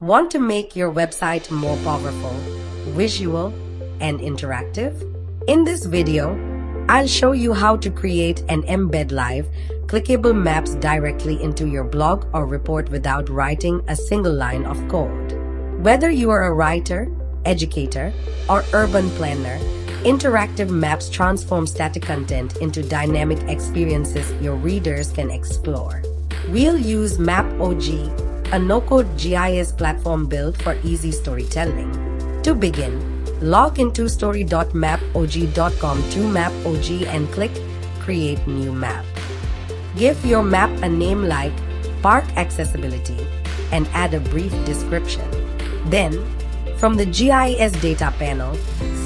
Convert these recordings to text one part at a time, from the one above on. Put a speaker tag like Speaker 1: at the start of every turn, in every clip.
Speaker 1: Want to make your website more powerful, visual, and interactive? In this video, I'll show you how to create and embed live, clickable maps directly into your blog or report without writing a single line of code. Whether you are a writer, educator, or urban planner, interactive maps transform static content into dynamic experiences your readers can explore. We'll use MAPOG, a no-code GIS platform built for easy storytelling. To begin, log into story.mapog.com to MAPOG and click Create New Map. Give your map a name like Park Accessibility and add a brief description. Then, from the GIS data panel,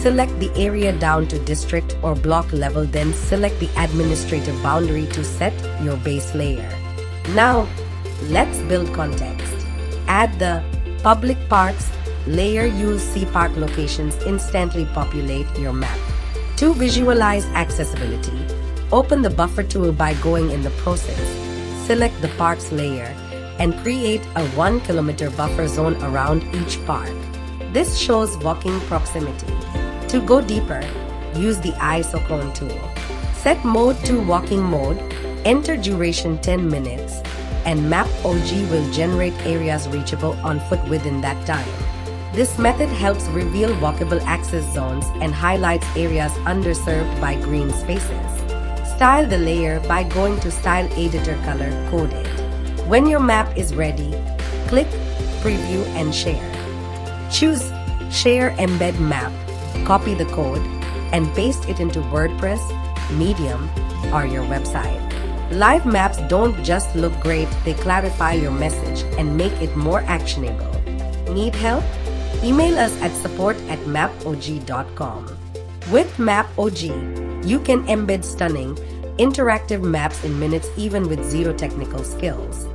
Speaker 1: select the area down to district or block level, then select the administrative boundary to set your base layer. Now, let's build context. Add the public parks layer. You'll see park locations instantly populate your map. To visualize accessibility, open the buffer tool by going in the process. Select the parks layer and create a 1 kilometer buffer zone around each park. This shows walking proximity. To go deeper, use the Isochrone tool. Set mode to walking mode, enter duration 10 minutes, and MAPOG will generate areas reachable on foot within that time. This method helps reveal walkable access zones and highlights areas underserved by green spaces. Style the layer by going to Style Editor Color Coded. When your map is ready, click Preview and Share. Choose Share Embed Map, copy the code, and paste it into WordPress, Medium, or your website. Live maps don't just look great, they clarify your message and make it more actionable. Need help? Email us at support@mapog.com. With MAPOG, you can embed stunning, interactive maps in minutes even with zero technical skills.